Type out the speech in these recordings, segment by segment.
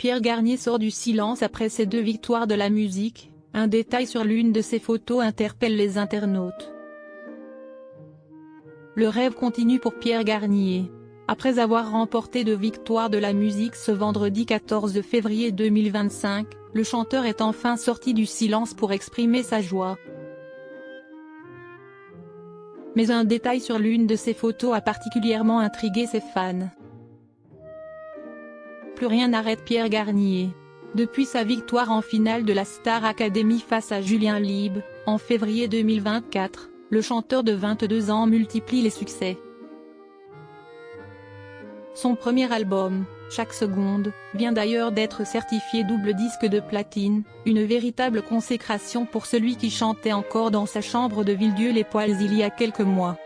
Pierre Garnier sort du silence après ses 2 victoires de la musique. Un détail sur l'une de ses photos interpelle les internautes. Le rêve continue pour Pierre Garnier. Après avoir remporté 2 victoires de la musique ce vendredi 14 février 2025, le chanteur est enfin sorti du silence pour exprimer sa joie. Mais un détail sur l'une de ses photos a particulièrement intrigué ses fans. Plus rien n'arrête Pierre Garnier. Depuis sa victoire en finale de la Star Academy face à Julien Lieb, en février 2024, le chanteur de 22 ans multiplie les succès. Son premier album, Chaque Seconde, vient d'ailleurs d'être certifié double disque de platine, une véritable consécration pour celui qui chantait encore dans sa chambre de Villedieu-les-Poêles il y a quelques mois.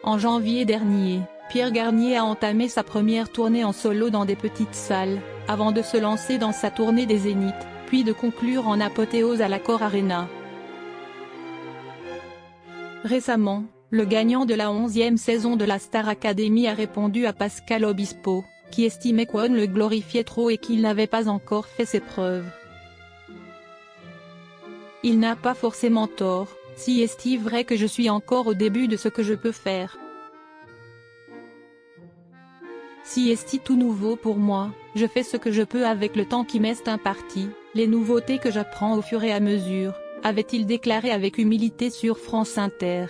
En janvier dernier, Pierre Garnier a entamé sa première tournée en solo dans des petites salles, avant de se lancer dans sa tournée des Zéniths, puis de conclure en apothéose à l'Accor Arena. Récemment, le gagnant de la 11e saison de la Star Academy a répondu à Pascal Obispo, qui estimait qu'on le glorifiait trop et qu'il n'avait pas encore fait ses preuves. Il n'a pas forcément tort, si est-il vrai que je suis encore au début de ce que je peux faire. Si est-il tout nouveau pour moi, je fais ce que je peux avec le temps qui m'est imparti, les nouveautés que j'apprends au fur et à mesure, avait-il déclaré avec humilité sur France Inter.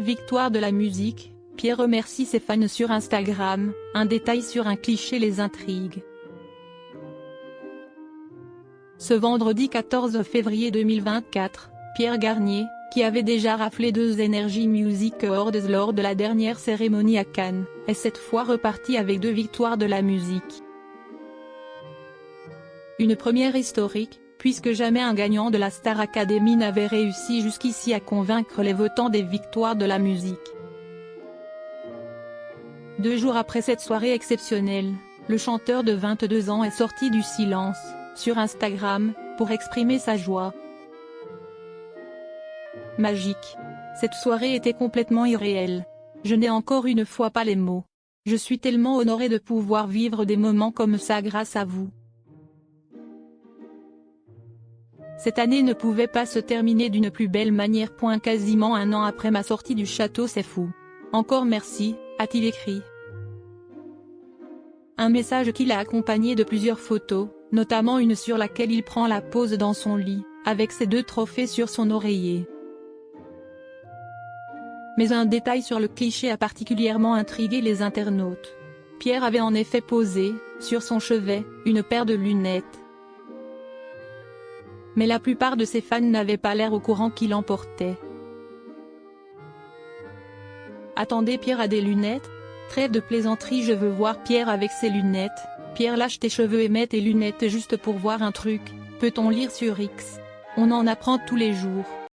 Victoire de la musique, Pierre remercie ses fans sur Instagram, un détail sur un cliché les intrigue. Ce vendredi 14 février 2024, Pierre Garnier, qui avait déjà raflé 2 Energy Music Awards lors de la dernière cérémonie à Cannes, est cette fois reparti avec 2 victoires de la musique. Une première historique, puisque jamais un gagnant de la Star Academy n'avait réussi jusqu'ici à convaincre les votants des victoires de la musique. 2 jours après cette soirée exceptionnelle, le chanteur de 22 ans est sorti du silence, sur Instagram, pour exprimer sa joie. Magique. Cette soirée était complètement irréelle. Je n'ai encore une fois pas les mots. Je suis tellement honoré de pouvoir vivre des moments comme ça grâce à vous. Cette année ne pouvait pas se terminer d'une plus belle manière. Quasiment un an après ma sortie du château, c'est fou. Encore merci, a-t-il écrit. Un message qu'il a accompagné de plusieurs photos, notamment une sur laquelle il prend la pose dans son lit, avec ses 2 trophées sur son oreiller. Mais un détail sur le cliché a particulièrement intrigué les internautes. Pierre avait en effet posé, sur son chevet, une paire de lunettes. Mais la plupart de ses fans n'avaient pas l'air au courant qu'il en portait. Attendez, Pierre a des lunettes? Trêve de plaisanterie, je veux voir Pierre avec ses lunettes. Pierre, lâche tes cheveux et mets tes lunettes juste pour voir un truc, peut-on lire sur X. On en apprend tous les jours.